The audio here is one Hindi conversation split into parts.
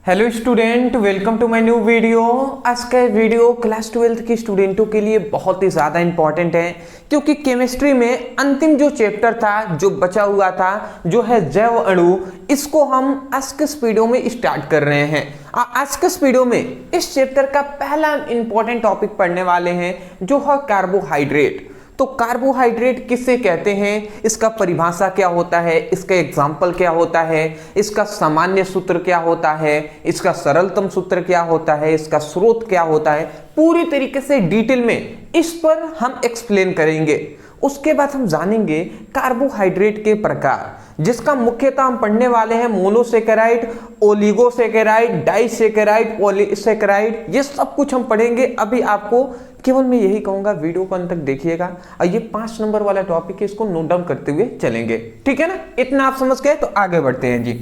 Hello student, welcome to my new video. आज का वीडियो क्लास 12th के स्टूडेंटों के लिए बहुत ही ज़्यादा इंपॉर्टेंट है, क्योंकि केमिस्ट्री में अंतिम जो चैप्टर था, जो बचा हुआ था, जो है जैव अणु, इसको हम आज के इस वीडियो में स्टार्ट कर रहे हैं। आज के इस वीडियो में इस चैप्टर का पहला इंपॉर्टेंट टॉपिक पढ़ने वाले हैं, जो है कार्बोहाइड्रेट। तो कार्बोहाइड्रेट किसे कहते हैं, इसका परिभाषा क्या होता है, इसका एग्जाम्पल क्या होता है, इसका सामान्य सूत्र क्या होता है, इसका सरलतम सूत्र क्या होता है, इसका स्रोत क्या होता है, पूरी तरीके से डिटेल में इस पर हम एक्सप्लेन करेंगे। उसके बाद हम जानेंगे कार्बोहाइड्रेट के प्रकार, जिसका मुख्यतः हम पढ़ने वाले हैं मोनोसेकेराइड, ओलिगोसेकेराइड, डाइसेकेराइड, पॉलीसेकेराइड, ये सब कुछ हम पढ़ेंगे। अभी आपको केवल मैं यही कहूंगा, वीडियो को अंत तक देखिएगा और ये 5 नंबर वाला टॉपिक है, इसको नोट डाउन करते हुए चलेंगे, ठीक है ना। इतना आप समझ गए तो आगे बढ़ते हैं जी।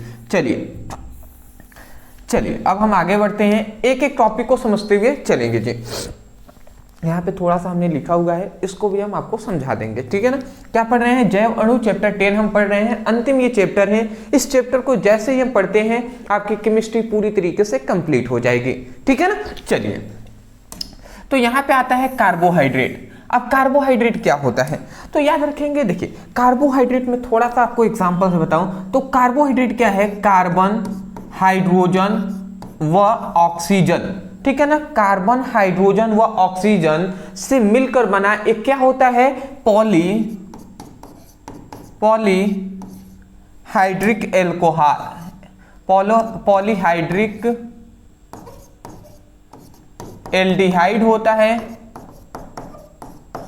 चलिए अब हम आगे बढ़ते हैं, एक एक टॉपिक को समझते हुए चलेंगे जी। यहाँ पे थोड़ा सा हमने लिखा हुआ है, इसको भी हम आपको समझा देंगे, ठीक है ना। क्या पढ़ रहे हैं, जैव अणु चैप्टर 10 हम पढ़ रहे हैं। अंतिम ये चैप्टर है। इस चैप्टर को जैसे ही हम पढ़ते हैं, आपकी केमिस्ट्री पूरी तरीके से कंप्लीट हो जाएगी, ठीक है ना। चलिए, तो यहाँ पे आता है कार्बोहाइड्रेट। अब कार्बोहाइड्रेट क्या होता है, तो याद रखेंगे। देखिए, कार्बोहाइड्रेट में थोड़ा सा आपको एग्जांपल से बताऊं तो कार्बोहाइड्रेट क्या है, कार्बन, हाइड्रोजन व ऑक्सीजन, ठीक है ना। कार्बन, हाइड्रोजन व ऑक्सीजन से मिलकर बना एक क्या होता है, पॉलीहाइड्रिक एल्कोहल, पॉलीहाइड्रिक एल्डिहाइड होता है,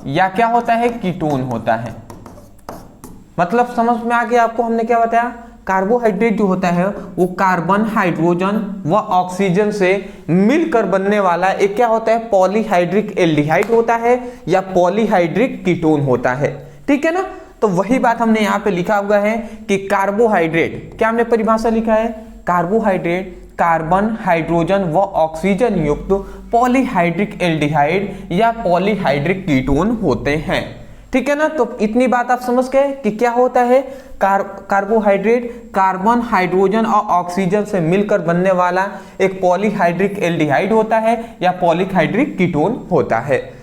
या क्या होता है, कीटोन होता है। मतलब समझ में आ गया आपको, हमने क्या बताया, कार्बोहाइड्रेट जो होता है वो कार्बन, हाइड्रोजन व ऑक्सीजन से मिलकर बनने वाला एक क्या होता है, पॉलीहाइड्रिक एल्डिहाइड होता है या पॉलीहाइड्रिक कीटोन होता है, ठीक है ना। तो वही बात हमने यहाँ पे लिखा हुआ है कि कार्बोहाइड्रेट, क्या हमने परिभाषा लिखा है, कार्बोहाइड्रेट कार्बन, हाइड्रोजन व ऑक्सीजन युक्त पॉलीहाइड्रिक एल्डिहाइड या पॉलीहाइड्रिक कीटोन होते हैं, ठीक है ना। तो इतनी बात आप समझ गए कि क्या होता है, कार्बोहाइड्रेट कार्बन, हाइड्रोजन और ऑक्सीजन से मिलकर बनने वाला एक पॉलीहाइड्रिक एल्डिहाइड होता है या पॉलीहाइड्रिक कीटोन होता है,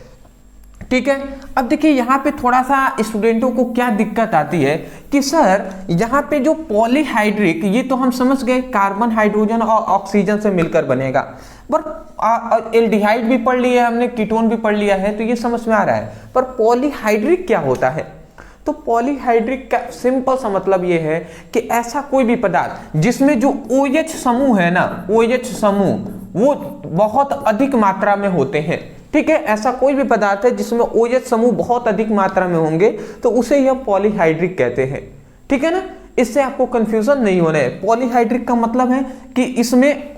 ठीक है। अब देखिए, यहाँ पे थोड़ा सा स्टूडेंटों को क्या दिक्कत आती है कि सर यहाँ पे जो पॉलीहाइड्रिक, ये तो हम समझ गए कार्बन, हाइड्रोजन और ऑक्सीजन से मिलकर बनेगा, पर एल्डिहाइड भी पढ़ लिया है हमने, कीटोन भी पढ़ लिया है, तो ये समझ में आ रहा है। पर पॉलीहाइड्रिक क्या होता है, तो पॉलीहाइड्रिक का सिंपल सा मतलब ये है कि ऐसा कोई भी पदार्थ जिसमें जो OH समूह है ना, OH समूह वो बहुत अधिक मात्रा में होते हैं, ठीक है। ऐसा कोई भी पदार्थ है जिसमें OH समूह बहुत अधिक मात्रा में होंगे तो उसे यह पॉलीहाइड्रिक कहते हैं, ठीक है ना। इससे आपको कंफ्यूजन नहीं होना है। पॉलीहाइड्रिक का मतलब है कि इसमें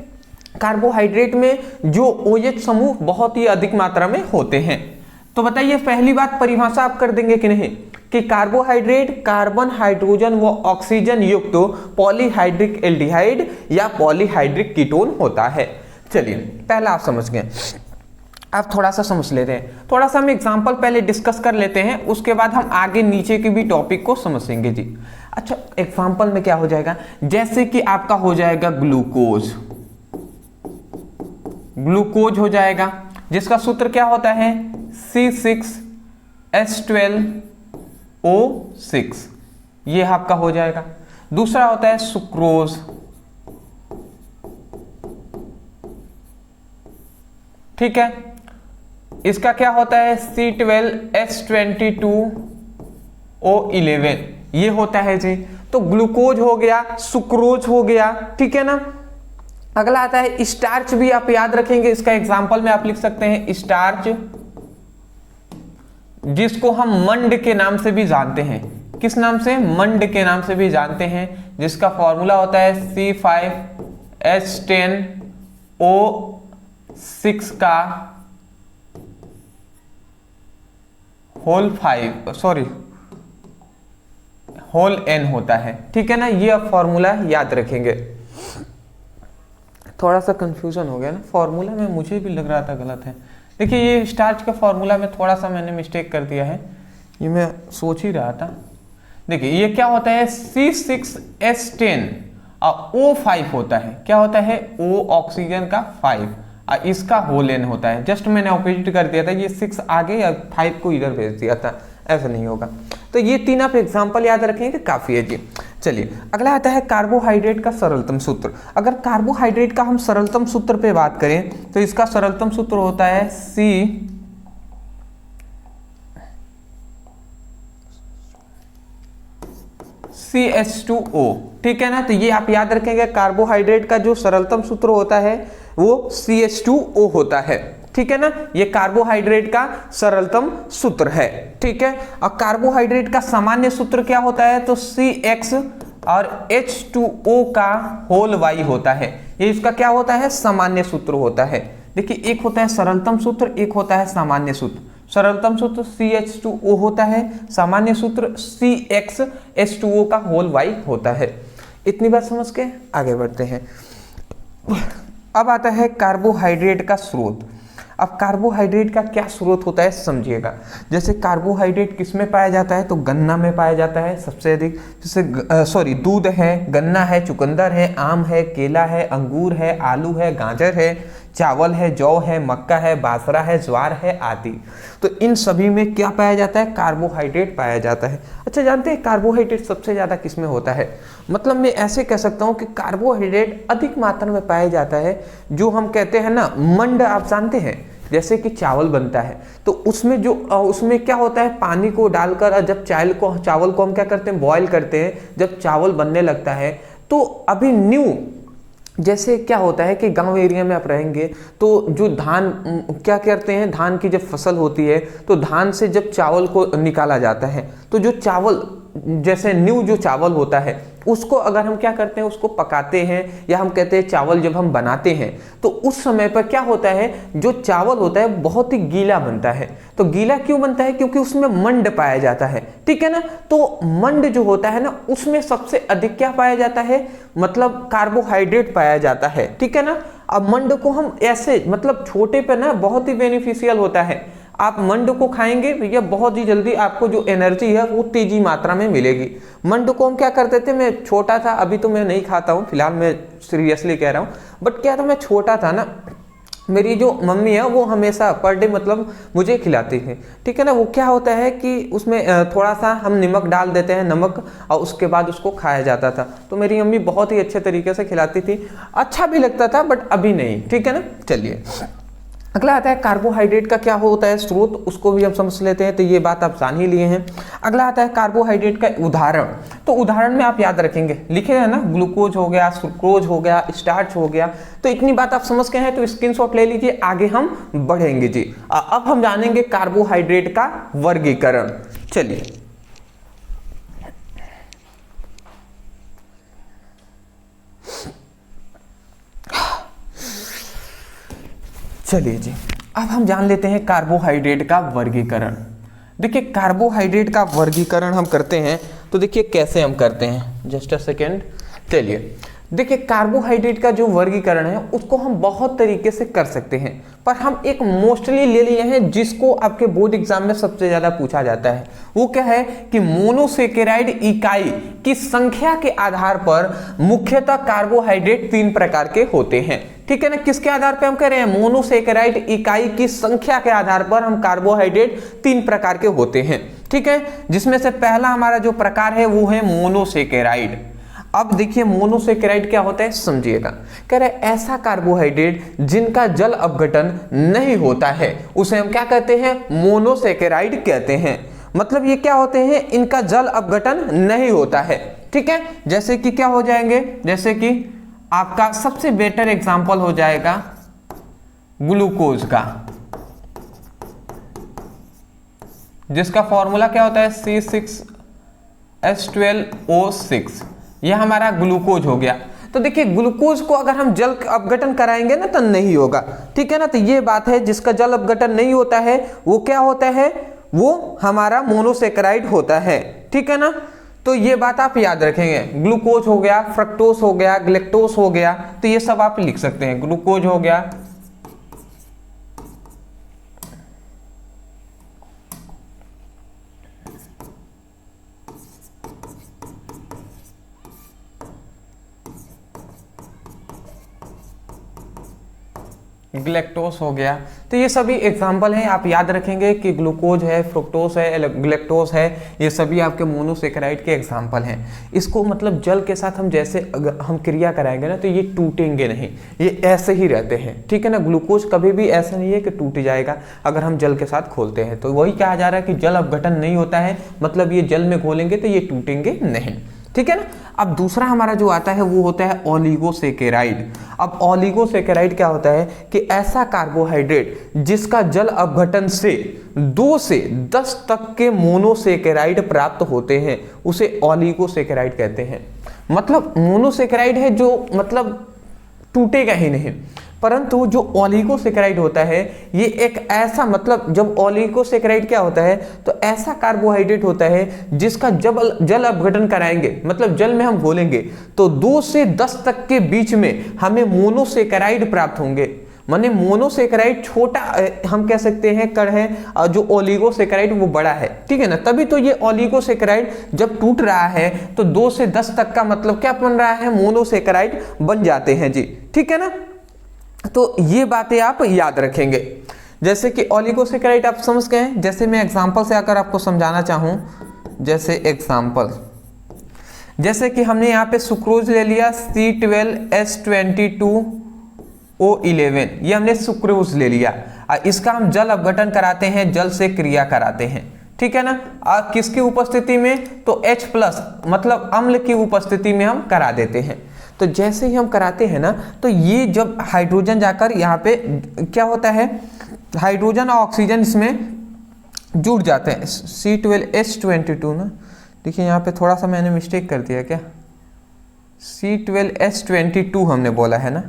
कार्बोहाइड्रेट में जो OH समूह बहुत ही अधिक मात्रा में होते हैं। तो बताइए, पहली बात परिभाषा आप कर देंगे कि नहीं, कि कार्बोहाइड्रेट कार्बन, हाइड्रोजन व ऑक्सीजन युक्त पॉलीहाइड्रिक एल्डिहाइड या पॉलीहाइड्रिक कीटोन होता है। चलिए, पहला आप समझ गए। आप थोड़ा सा समझ लेते हैं, थोड़ा सा हम एग्जांपल पहले डिस्कस कर लेते हैं, उसके बाद हम आगे नीचे के भी टॉपिक को समझेंगे जी। अच्छा, एग्जांपल में क्या हो जाएगा, जैसे कि आपका हो जाएगा ग्लूकोज, ग्लूकोज हो जाएगा, जिसका सूत्र क्या होता है, C6H12O6, ये आपका हो जाएगा। दूसरा होता है सुक्रोज, ठीक है, इसका क्या होता है, C12H22O11, ये होता है जी। तो ग्लूकोज हो गया, सुक्रोज हो गया, ठीक है ना। अगला आता है स्टार्च, भी आप याद रखेंगे, इसका एग्जांपल में आप लिख सकते हैं स्टार्च, जिसको हम मंड के नाम से भी जानते हैं। किस नाम से, मंड के नाम से भी जानते हैं, जिसका फॉर्मूला होता है C5H10O6 का होल n होता है, ठीक है ना। ये आप फॉर्मूला याद रखेंगे। थोड़ा सा कंफ्यूजन हो गया ना, फॉर्मूला में मुझे भी लग रहा था गलत है। देखिए, ये स्टार्च का फॉर्मूला में थोड़ा सा मैंने मिस्टेक कर दिया है, ये मैं सोच ही रहा था। देखिए, ये क्या होता है, C6H10 O5 होता है। क्या होता है? O ऑक्सीजन का 5, इसका होल N होता है। जस्ट मैंने ऑपोजिट कर दिया था, ये 6 आगे या 5 को इधर भेज दिया था, ऐसा नहीं होगा। तो ये 3 आप एग्जाम्पल याद रखेंगे, काफी है जी। चलिए अगला आता है कार्बोहाइड्रेट का सरलतम सूत्र। अगर कार्बोहाइड्रेट का हम सरलतम सूत्र पे बात करें तो इसका सरलतम सूत्र होता है CH2O, ठीक है ना। तो ये आप याद रखेंगे, कार्बोहाइड्रेट का जो सरलतम सूत्र होता है वो CH2O होता है, ठीक है ना। ये कार्बोहाइड्रेट का सरलतम सूत्र है, ठीक है। और कार्बोहाइड्रेट का सामान्य सूत्र क्या होता है? तो CX और H2O का होल Y होता है। ये इसका क्या होता है? सामान्य सूत्र होता है। देखिए, एक होता है सरलतम सूत्र, एक होता है सामान्य सूत्र। सरलतम सूत्र CH2O होता है, सामान्य सूत्र CXH2O का होल Y होता है। इतनी बात समझ के आगे बढ़ते हैं। अब आता है कार्बोहाइड्रेट का स्रोत। अब कार्बोहाइड्रेट का क्या स्रोत होता है समझिएगा। जैसे कार्बोहाइड्रेट किस में पाया जाता है? तो गन्ना में पाया जाता है सबसे अधिक। जैसे दूध है, गन्ना है, चुकंदर है, आम है, केला है, अंगूर है, आलू है, गाजर है, चावल है, जौ है, मक्का है, बाजरा है, ज्वार है आदि। तो इन सभी में क्या पाया जाता है? कार्बोहाइड्रेट पाया जाता है। अच्छा, जानते हैं कार्बोहाइड्रेट सबसे ज्यादा किस में होता है? मतलब मैं ऐसे कह सकता हूं कि कार्बोहाइड्रेट अधिक मात्रा में पाया जाता है, जो हम कहते हैं ना मंड, आप जानते हैं, जैसे कि चावल बनता है तो उसमें क्या होता है? पानी को डालकर जब चावल को हम क्या करते हैं? बॉयल करते हैं। जब चावल बनने लगता है तो अभी न्यू, जैसे क्या होता है कि गांव एरिया में आप रहेंगे तो जो धान क्या करते हैं, धान की जब फसल होती है तो धान से जब चावल को निकाला जाता है तो जो चावल, जैसे न्यू जो चावल होता है उसको अगर हम क्या करते हैं, उसको पकाते हैं, या हम कहते हैं चावल जब हम बनाते हैं तो उस समय पर क्या होता है, जो चावल होता है बहुत ही गीला बनता है। तो गीला क्यों बनता है? क्योंकि उसमें मंड पाया जाता है, ठीक है ना। तो मंड जो होता है ना, उसमें सबसे अधिक क्या पाया जाता है? मतलब कार्बोहाइड्रेट पाया जाता है, ठीक है ना। अब मंड को हम ऐसे, मतलब छोटे पे ना बहुत ही बेनिफिशियल होता है। आप मंड को खाएंगे भैया, बहुत ही जल्दी आपको जो एनर्जी है वो तेजी मात्रा में मिलेगी। मंड को हम क्या करते थे, मैं छोटा था, अभी तो मैं नहीं खाता हूँ फिलहाल, मैं सीरियसली कह रहा हूँ, बट क्या था, मैं छोटा था ना, मेरी जो मम्मी है वो हमेशा पर डे मतलब मुझे खिलाती थी, ठीक है ना। वो क्या होता है कि उसमें थोड़ा सा हम नमक डाल देते हैं, नमक, और उसके बाद उसको खाया जाता था। तो मेरी मम्मी बहुत ही अच्छे तरीके से खिलाती थी, अच्छा भी लगता था, बट अभी नहीं, ठीक है ना। चलिए अगला आता है कार्बोहाइड्रेट का क्या होता है स्रोत, उसको भी हम समझ लेते हैं। तो ये बात आप जान ही लिए हैं। अगला आता है कार्बोहाइड्रेट का उदाहरण। तो उदाहरण में आप याद रखेंगे, लिखे हैं ना, ग्लूकोज हो गया, सुक्रोज हो गया, स्टार्च हो गया। तो इतनी बात आप समझ गए हैं तो स्क्रीनशॉट ले लीजिए, आगे हम बढ़ेंगे जी। अब हम जानेंगे कार्बोहाइड्रेट का वर्गीकरण। चलिए चलिए जी, अब हम जान लेते हैं कार्बोहाइड्रेट का वर्गीकरण। देखिए कार्बोहाइड्रेट का वर्गीकरण हम करते हैं तो देखिए कैसे हम करते हैं, जस्ट अ सेकेंड। चलिए देखिए, कार्बोहाइड्रेट का जो वर्गीकरण है उसको हम बहुत तरीके से कर सकते हैं, पर हम एक मोस्टली ले लिए हैं जिसको आपके बोर्ड एग्जाम में सबसे ज्यादा पूछा जाता है। वो क्या है कि मोनोसेकेराइड इकाई की संख्या के आधार पर मुख्यतः कार्बोहाइड्रेट 3 प्रकार के होते हैं, ठीक है ना। किसके आधार पर हम कह रहे हैं? मोनोसेकेराइड इकाई की संख्या के आधार पर हम कार्बोहाइड्रेट 3 प्रकार के होते हैं, ठीक है। जिसमें से पहला हमारा जो प्रकार है वो है मोनोसेकेराइड। अब देखिए मोनोसेकेराइड क्या होता है समझिएगा। कह रहे ऐसा कार्बोहाइड्रेट जिनका जल अपघटन नहीं होता है उसे हम क्या कहते हैं? मोनोसेकेराइड कहते हैं। मतलब ये क्या होते हैं? इनका जल अपघटन नहीं होता है, ठीक है। जैसे कि क्या हो जाएंगे, जैसे कि आपका सबसे बेटर एग्जांपल हो जाएगा ग्लूकोज का, जिसका फॉर्मूला क्या होता है? C6H12O6। यह हमारा ग्लूकोज हो गया। तो देखिए ग्लूकोज को अगर हम जल अपघटन कराएंगे ना तो नहीं होगा, ठीक है ना। तो ये बात है, जिसका जल अपघटन नहीं होता है वो क्या होता है? वो हमारा मोनोसेकेराइड होता है, ठीक है ना। तो ये बात आप याद रखेंगे। ग्लूकोज हो गया, फ्रक्टोज हो गया, ग्लेक्टोज हो गया, तो ये सब आप लिख सकते हैं। ग्लूकोज हो गया, ग्लैक्टोस हो गया। तो ये सभी एग्जाम्पल हैं, आप याद रखेंगे कि ग्लूकोज है, फ्रुक्टोस है, ग्लैक्टोस है, ये सभी आपके मोनोसेकेराइड के एग्जाम्पल हैं। इसको मतलब जल के साथ हम जैसे अगर हम क्रिया कराएंगे ना तो ये टूटेंगे नहीं, ये ऐसे ही रहते हैं, ठीक है ना। ग्लूकोज कभी भी ऐसा नहीं है कि टूट जाएगा अगर हम जल के साथ खोलते हैं। तो वही कहा जा रहा है कि जल अपघटन नहीं होता है, मतलब ये जल में घोलेंगे तो ये टूटेंगे नहीं, ठीक है ना। अब दूसरा हमारा जो आता है वो होता है ओलिगोसेकेराइड। अब ओलिगोसेकेराइड क्या होता है कि ऐसा कार्बोहाइड्रेट जिसका जल अपघटन से 2 से 10 तक के मोनोसेकेराइड प्राप्त होते हैं, उसे ओलिगोसेकेराइड कहते हैं। मतलब मोनोसेकेराइड है जो मतलब टूटेगा ही नहीं, परंतु जो ओलिगोसेकेराइड होता है ये एक ऐसा, मतलब जब ओलिगोसेकेराइड क्या होता है तो ऐसा कार्बोहाइड्रेट होता है जिसका जब जल अपघटन कराएंगे, मतलब जल में हम घोलेंगे तो 2 से 10 तक के बीच में हमें मोनोसेकेराइड प्राप्त होंगे। माने मोनोसेकेराइड छोटा हम कह सकते हैं कण है, जो ओलिगोसेकेराइड वो बड़ा है, ठीक है ना। तभी तो ये ओलिगोसेकेराइड जब टूट रहा है तो 2 से 10 तक का मतलब क्या बन रहा है, मोनोसेकेराइड बन जाते हैं जी, ठीक है ना। तो ये बातें आप याद रखेंगे। जैसे कि ओलिगोसेकेराइड आप समझ गए हैं। जैसे मैं एग्जांपल से आकर आपको समझाना चाहूं, जैसे एग्जांपल, जैसे कि हमने यहाँ पे सुक्रोज ले लिया C12H22O11, ये हमने सुक्रोज ले लिया। इसका हम जल अपघटन कराते हैं, जल से क्रिया कराते हैं, ठीक है ना। किसकी उपस्थिति में, तो H+ मतलब अम्ल की उपस्थिति में हम करा देते हैं। तो जैसे ही हम कराते हैं ना तो ये जब हाइड्रोजन जाकर यहाँ पे क्या होता है, हाइड्रोजन और ऑक्सीजन इसमें जुड़ जाते हैं। C12H22 ना, देखिए यहाँ पे थोड़ा सा मैंने मिस्टेक कर दिया क्या, C12H22 हमने बोला है ना,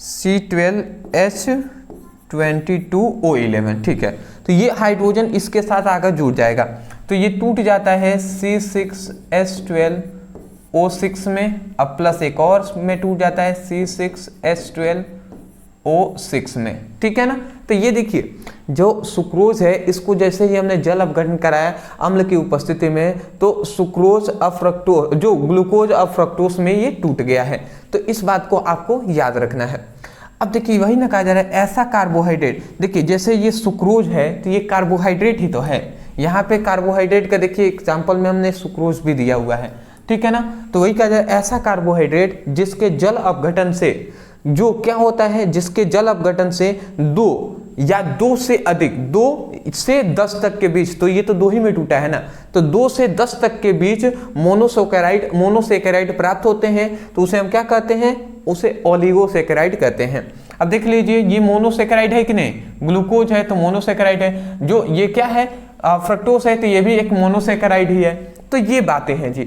C12H22O11, ठीक है। तो ये हाइड्रोजन इसके साथ आकर जुड़ जाएगा तो ये टूट जाता है C6H12O6 में, अब प्लस एक और में टूट जाता है C6H12O6 में, ठीक है ना। तो ये देखिए जो सुक्रोज है इसको जैसे ही हमने जल अपघटन कराया अम्ल की उपस्थिति में तो सुक्रोज अफ्रक्टोज, जो ग्लूकोज अफ्रक्टोज में ये टूट गया है। तो इस बात को आपको याद रखना है। अब देखिए वही ना कहा जा रहा है ऐसा कार्बोहाइड्रेट, देखिए जैसे ये सुक्रोज है तो ये कार्बोहाइड्रेट ही तो है। यहाँ पे कार्बोहाइड्रेट का देखिए एग्जाम्पल में हमने सुक्रोज भी दिया हुआ है, ठीक है ना। तो वही कहा जाए ऐसा कार्बोहाइड्रेट जिसके जल अपघटन से, जो क्या होता है, जिसके जल अपघटन से 2 या 2 से अधिक, 2 से 10 तक के बीच, तो ये तो 2 ही में टूटा है ना, तो 2 से 10 तक के बीच मोनोसेकेराइड प्राप्त होते हैं तो उसे हम क्या कहते हैं, उसे ओलिगोसेकेराइड कहते हैं। अब देख लीजिए ये मोनोसेकेराइड है कि नहीं, ग्लूकोज है तो मोनोसेकेराइड है, जो ये क्या है फ्रक्टोज है तो ये भी एक मोनोसेकेराइड ही है। तो ये बातें हैं जी।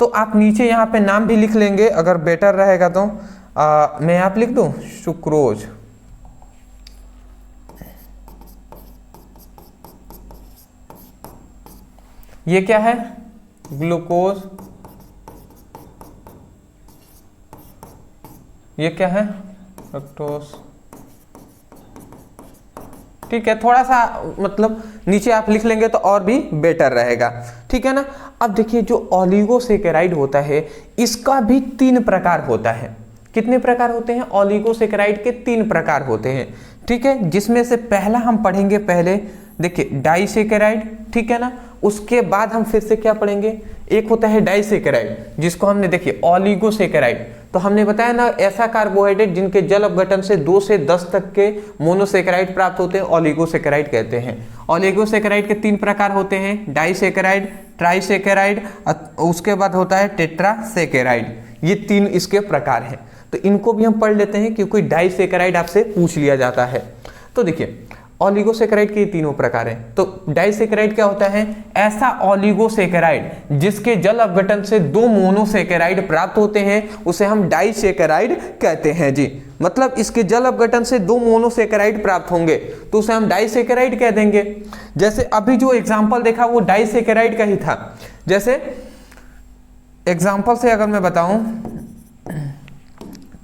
तो आप नीचे यहाँ पे नाम भी लिख लेंगे अगर बेटर रहेगा तो मैं यहाँ पे लिख दूं सुक्रोज, ये क्या है ग्लूकोज, ये क्या है फ्रक्टोज, ठीक है। थोड़ा सा मतलब नीचे आप लिख लेंगे तो और भी बेटर रहेगा, ठीक है ना। अब देखिए जो ओलिगोसेकेराइड होता है इसका भी 3 प्रकार होता है। कितने प्रकार होते हैं, ओलिगोसेकेराइड के 3 प्रकार होते हैं, ठीक है। जिसमें से पहला हम पढ़ेंगे, पहले देखिए डाइसेकेराइड, ठीक है ना। उसके बाद हम फिर से क्या पढ़ेंगे, एक होता है डाइसेकेराइड जिसको हमने देखिए ओलिगोसेकेराइड, तो हमने बताया ना ऐसा कार्बोहाइड्रेट जिनके जल अपघटन से 2 से 10 तक के मोनोसेकेराइड प्राप्त होते हैं, ओलिगोसेकेराइड कहते हैं। ओलिगोसेकेराइड के 3 प्रकार होते हैं, डाइसेकेराइड, ट्राइसेकेराइड, उसके बाद होता है टेट्रासेकेराइड। ये 3 इसके प्रकार हैं। तो इनको भी हम पढ़ लेते हैं क्योंकि डाइसेकेराइड आपसे पूछ लिया जाता है। तो देखिए ओलिगोसेकेराइड के 3 प्रकार हैं। तो डाइसेकेराइड क्या होता है, ऐसा ओलिगोसेकेराइड जिसके जल अपघटन से 2 मोनोसेकेराइड प्राप्त होते हैं उसे हम डाइसेकेराइड कहते हैं जी। मतलब इसके जल अपघटन से 2 मोनोसेकेराइड प्राप्त होंगे तो उसे हम डाइसेकेराइड कह देंगे। जैसे अभी जो एग्जाम्पल देखा वो डाइसेकेराइड का ही था। जैसे एग्जाम्पल से अगर मैं बताऊं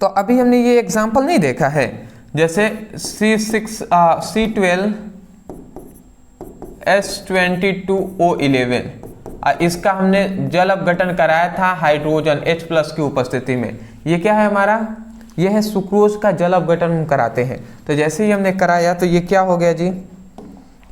तो अभी हमने ये एग्जाम्पल नहीं देखा है, जैसे C12H22O11, इसका हमने जल अपघटन कराया था हाइड्रोजन H+ की उपस्थिति में। ये क्या है हमारा यह है सुक्रोज का जल अपघटन हम कराते हैं। तो जैसे ही हमने कराया तो ये क्या हो गया जी,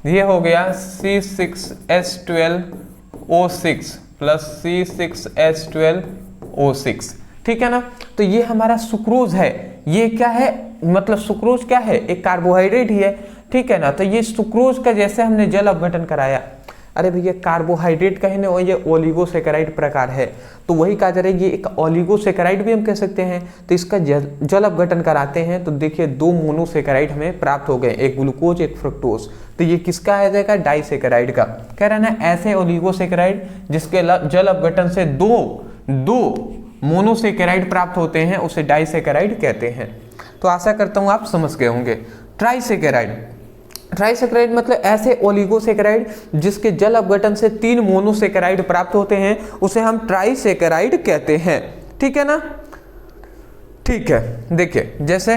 ये हो गया C6H12O6 प्लस C6H12O6, ठीक है ना। तो ये हमारा सुक्रोज है। ये क्या है, मतलब सुक्रोज क्या है, एक कार्बोहाइड्रेट ही है, ठीक है ना। तो ये सुक्रोज का जैसे हमने जल अपघटन कराया, अरे भैया कार्बोहाइड्रेट का है ना, ये ओलिगोसेकेराइड प्रकार है, तो वही कहा जा रहा है ये एक ओलिगोसेकेराइड भी हम कह सकते हैं। तो इसका जल अपघटन कराते हैं तो देखिए 2 मोनोसेकेराइड हमें प्राप्त हो गए, एक ग्लूकोज एक फ्रक्टोज। तो ये किसका आ जाएगा, डाइसेकेराइड का। कह रहा है ना ऐसे ओलिगोसेकेराइड जिसके जल अपघटन से दो मोनोसेकेराइड प्राप्त होते हैं उसे डाइसेकेराइड कहते हैं। तो आशा करता हूं आप समझ गए होंगे। ट्राइसेकेराइड मतलब ऐसे ओलिगोसेकेराइड जिसके जल अपघटन से 3 मोनोसेकेराइड प्राप्त होते हैं उसे हम ट्राइसेकेराइड कहते हैं, ठीक है ना। ठीक है, देखिए जैसे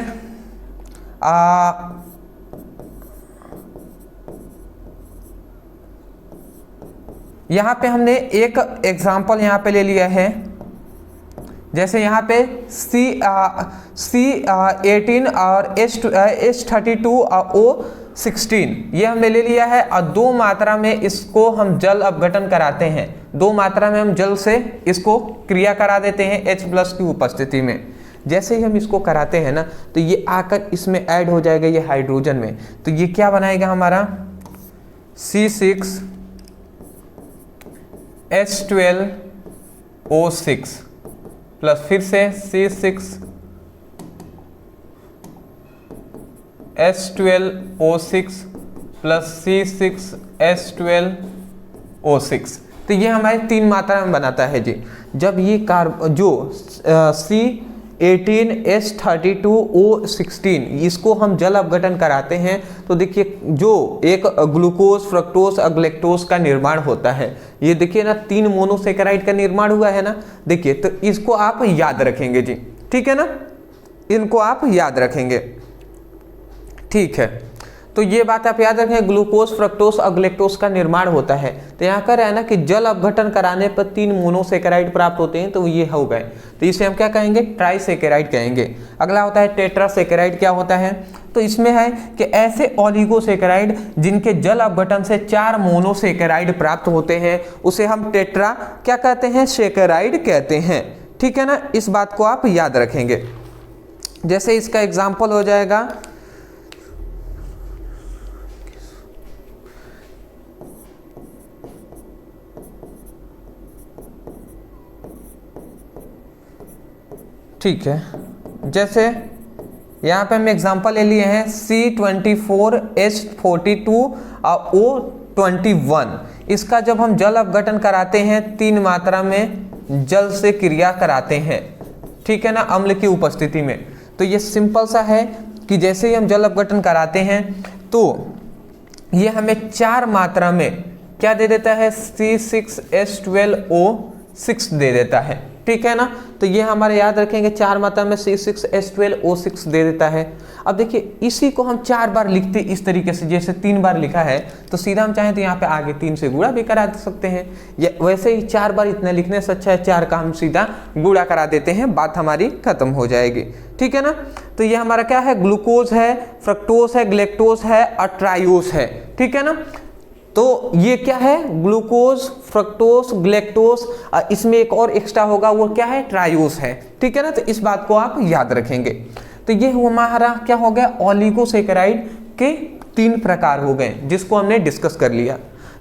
यहां पे हमने एक एग्जांपल यहां पे ले लिया है, जैसे यहाँ पे C18 और H32O16 ये हमने ले लिया है और 2 मात्रा में इसको हम जल अपघटन कराते हैं। 2 मात्रा में हम जल से इसको क्रिया करा देते हैं H+ की उपस्थिति में। जैसे ही हम इसको कराते हैं ना तो ये आकर इसमें ऐड हो जाएगा ये हाइड्रोजन में। तो ये क्या बनाएगा हमारा C6H12O6 प्लस फिर से C6H12O6 प्लस C6H12O6। तो ये हमारे 3 मात्रा में बनाता है जी। जब ये C18H32O16 इसको हम जल अपघटन कराते हैं तो देखिए जो एक ग्लूकोज फ्रक्टोज और ग्लैक्टोज का निर्माण होता है, ये देखिए ना 3 मोनोसेकेराइड का निर्माण हुआ है ना। देखिए तो इसको आप याद रखेंगे जी, ठीक है ना, इनको आप याद रखेंगे, ठीक है। तो ये बात आप याद रखें, ग्लूकोज फ्रक्टोज और ग्लैक्टोज का निर्माण होता है। तो यहाँ कर है ना कि जल अपघटन कराने पर 3 मोनोसेकेराइड प्राप्त होते हैं, तो ये हो गए। तो इसे हम क्या कहेंगे, ट्राइसेकेराइड कहेंगे। अगला होता है टेट्रासेकेराइड। क्या होता है, तो इसमें है कि ऐसे ओलिगोसेकेराइड जिनके जल अपघटन से 4 मोनोसेकेराइड प्राप्त होते हैं उसे हम टेट्रा क्या कहते हैं, सेकेराइड कहते हैं, ठीक है ना। इस बात को आप याद रखेंगे। जैसे इसका एग्जाम्पल हो जाएगा ठीक है, जैसे यहाँ पे हम एग्जांपल ले लिए हैं C24H42O21। इसका जब हम जल अपघटन कराते हैं 3 मात्रा में जल से क्रिया कराते हैं, ठीक है ना, अम्ल की उपस्थिति में। तो ये सिंपल सा है कि जैसे ही हम जल अपघटन कराते हैं तो ये हमें 4 मात्रा में क्या दे देता है, C6H12O6 दे देता है, ठीक है ना। तो ये हमारे याद रखेंगे 4 मात्रा में C6H12O6 दे देता है। अब देखिए इसी को हम 4 बार लिखते इस तरीके से, जैसे 3 बार लिखा है तो सीधा हम चाहें तो यहाँ पे आगे 3 से गुणा भी करा सकते हैं, या वैसे ही 4 बार इतने लिखने से अच्छा है 4 का हम सीधा गुणा करा देते हैं, बात हमारी खत्म हो जाएगी, ठीक है ना। तो ये हमारा क्या है, ग्लूकोज है, फ्रक्टोज है, ग्लैक्टोज है और ट्राइओस है, ठीक है ना। तो ये क्या है, ग्लूकोज फ्रक्टोज ग्लैक्टोज, इसमें एक और एक्स्ट्रा होगा वो क्या है, ट्राइओस है, ठीक है ना। तो इस बात को आप याद रखेंगे। तो ये हमारा क्या हो गया, ओलिगोसेकेराइड के 3 प्रकार हो गए जिसको हमने डिस्कस कर लिया।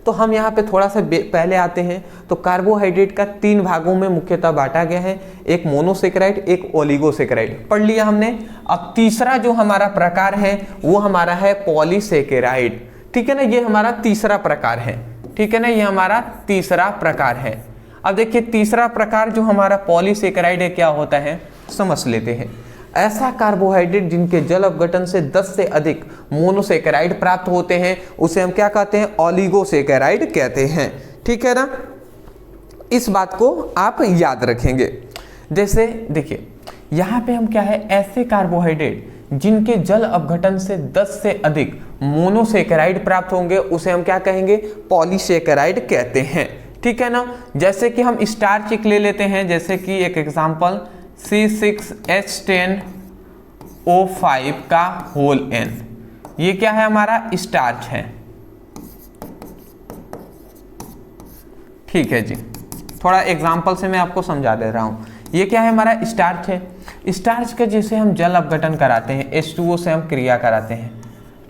तो हम यहाँ पे थोड़ा सा पहले आते हैं। तो कार्बोहाइड्रेट का 3 भागों में मुख्यतः बांटा गया है, एक मोनोसेकेराइड, एक ओलिगोसेकेराइड, पढ़ लिया हमने। अब तीसरा जो हमारा प्रकार है वो हमारा है पॉलीसेकेराइड, ठीक है ना। ये हमारा तीसरा प्रकार है, ठीक है ना, ये हमारा तीसरा प्रकार है। अब देखिए तीसरा प्रकार जो हमारा पॉलीसेकेराइड है क्या होता है, समझ लेते हैं। ऐसा कार्बोहाइड्रेट जिनके जल अपघटन से 10 से अधिक मोनोसेकेराइड प्राप्त होते हैं उसे हम क्या कहते हैं, ओलिगोसेकेराइड कहते हैं, ठीक है ना। इस बात को आप याद रखेंगे। जैसे देखिए यहाँ पे हम क्या है, ऐसे कार्बोहाइड्रेट जिनके जल अपघटन से 10 से अधिक मोनोसेकेराइड प्राप्त होंगे उसे हम क्या कहेंगे, पॉलीसेकेराइड कहते हैं, ठीक है ना। जैसे कि हम स्टार्च ले लेते हैं, जैसे कि एक एग्जांपल C6H10 O5 का होल n। ये क्या है? हमारा स्टार्च है। ठीक है जी, थोड़ा एग्जाम्पल से मैं आपको समझा दे रहा हूँ। ये क्या है? हमारा स्टार्च है। स्टार्च के जैसे हम जल अपघटन कराते हैं, H2O से हम क्रिया कराते हैं,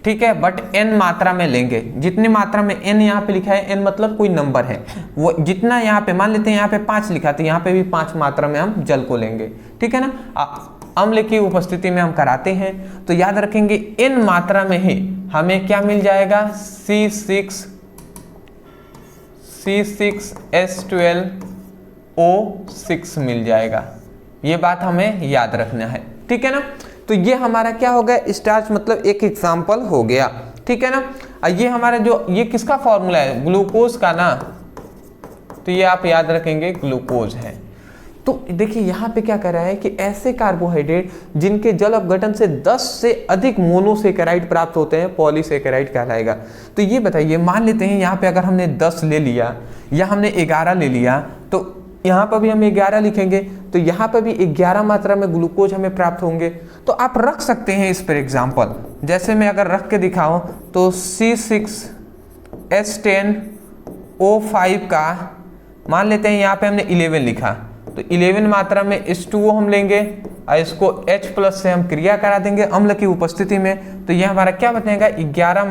ठीक है, बट n मात्रा में लेंगे। जितनी मात्रा में n यहाँ पे लिखा है, n मतलब कोई नंबर है, वो जितना यहाँ पे मान लेते हैं, यहाँ पे 5 लिखा तो यहाँ पे भी 5 मात्रा में हम जल को लेंगे, ठीक है ना। अम्ल की उपस्थिति में हम कराते हैं तो याद रखेंगे n मात्रा में ही हमें क्या मिल जाएगा? C6H12O6 मिल जाएगा। ये बात हमें याद रखना है, ठीक है ना। तो ये हमारा क्या हो गया? स्टार्च मतलब एक एग्जाम्पल हो गया, ठीक है ना। ये हमारा जो ये किसका फॉर्मूला है? ग्लूकोज का ना, तो ये आप याद रखेंगे ग्लूकोज है। तो देखिए यहाँ पे क्या कर रहा है कि ऐसे कार्बोहाइड्रेट जिनके जल अपघटन से 10 से अधिक मोनोसेकेराइड प्राप्त होते हैं, पॉलीसेकेराइड कहलाएगा। तो ये बताइए, मान लेते हैं यहाँ पे अगर हमने 10 ले लिया या हमने 11 ले लिया, तो यहाँ पर भी हम 11 लिखेंगे, तो यहाँ पर भी 11 मात्रा में ग्लूकोज हमें प्राप्त होंगे। तो आप रख सकते हैं इस पर एग्जाम्पल, जैसे मैं अगर रख के दिखाऊं तो C6H10O5 का मान लेते हैं यहाँ पे हमने 11 लिखा, तो 11 मात्रा में H2O हम लेंगे और इसको H+ से हम क्रिया करा देंगे अम्ल की उपस्थिति में। तो यह हमारा क्या बनेगा? 11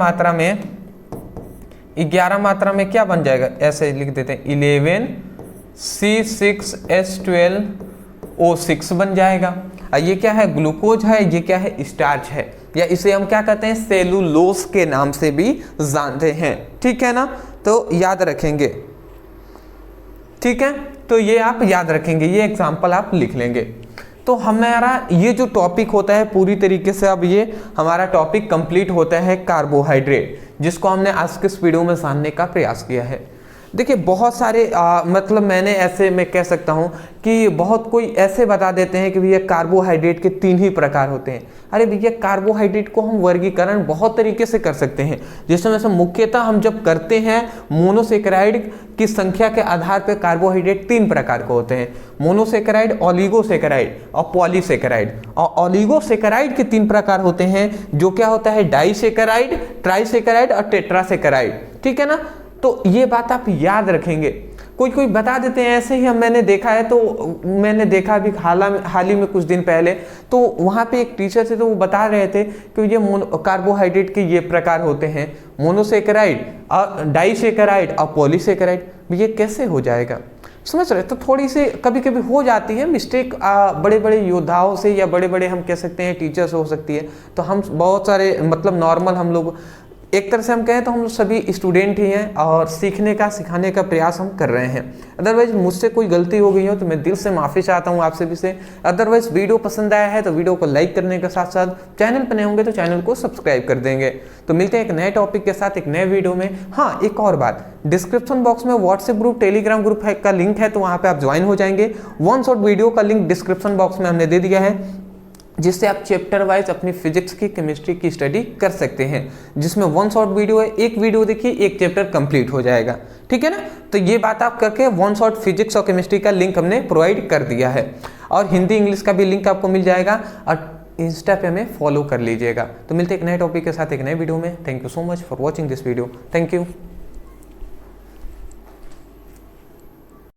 मात्रा में क्या बन जाएगा? ऐसे लिख देते हैं 11 C6H12O6 बन जाएगा। ये क्या है? ग्लूकोज है। ये क्या है? स्टार्च है, या इसे हम क्या कहते हैं? सेलुलोज के नाम से भी जानते हैं, ठीक है ना। तो याद रखेंगे, ठीक है। तो ये आप याद रखेंगे, ये एग्जाम्पल आप लिख लेंगे। तो हमारा ये जो टॉपिक होता है पूरी तरीके से अब ये हमारा टॉपिक कंप्लीट होता है कार्बोहाइड्रेट, जिसको हमने आज के इस वीडियो में जानने का प्रयास किया है। देखिए बहुत सारे मतलब मैंने ऐसे मैं कह सकता हूँ कि बहुत कोई ऐसे बता देते हैं कि भैया कार्बोहाइड्रेट के 3 ही प्रकार होते हैं। अरे भैया कार्बोहाइड्रेट को हम वर्गीकरण बहुत तरीके से कर सकते हैं, जिसमें से मुख्यतः हम जब करते हैं मोनोसेकेराइड की संख्या के आधार पर कार्बोहाइड्रेट 3 प्रकार के होते हैं, मोनोसेकेराइड, ओलिगोसेकेराइड और पॉलीसेकेराइड। और ओलिगोसेकेराइड के 3 प्रकार होते हैं, जो क्या होता है? डाइसेकेराइड, ट्राइसेकेराइड और टेट्रासेकेराइड, ठीक है ना। तो ये बात आप याद रखेंगे। कोई बता देते हैं ऐसे ही, मैंने देखा है, तो मैंने देखा अभी हाल ही में कुछ दिन पहले, तो वहाँ पे एक टीचर थे तो वो बता रहे थे कि ये कार्बोहाइड्रेट के ये प्रकार होते हैं, मोनोसेकेराइड और डाइसेकेराइड और पॉलीसेकेराइड। ये कैसे हो जाएगा? समझ रहे? तो थोड़ी सी कभी कभी हो जाती है मिस्टेक, बड़े बड़े योद्धाओं से या बड़े बड़े हम कह सकते हैं टीचर से हो सकती है। तो हम बहुत सारे मतलब नॉर्मल हम लोग एक तरह से हम कहें तो हम सभी स्टूडेंट ही हैं और सीखने का सिखाने का प्रयास हम कर रहे हैं। अदरवाइज मुझसे कोई गलती हो गई हो तो मैं दिल से माफ़ी चाहता हूं आप सभी से। अदरवाइज वीडियो पसंद आया है तो वीडियो को लाइक करने के साथ साथ चैनल पर नए होंगे तो चैनल को सब्सक्राइब कर देंगे। तो मिलते हैं एक नए टॉपिक के साथ एक नए वीडियो में। हाँ, एक और बात, डिस्क्रिप्शन बॉक्स में व्हाट्सएप ग्रुप, टेलीग्राम ग्रुप का लिंक है, तो वहाँ पर आप ज्वाइन हो जाएंगे। वन शॉट वीडियो का लिंक डिस्क्रिप्शन बॉक्स में हमने दे दिया है, जिससे आप चैप्टर वाइज अपनी फिजिक्स की, केमिस्ट्री की स्टडी कर सकते हैं, जिसमें वन शॉट वीडियो है, एक वीडियो देखिए एक चैप्टर कंप्लीट हो जाएगा, ठीक है ना। तो ये बात आप करके वन शॉट फिजिक्स और केमिस्ट्री का लिंक हमने प्रोवाइड कर दिया है, और हिंदी इंग्लिश का भी लिंक आपको मिल जाएगा, और इंस्टा पे हमें फॉलो कर लीजिएगा। तो मिलते हैं एक नए टॉपिक के साथ एक नए वीडियो में। Thank you so much for watching this video. Thank you.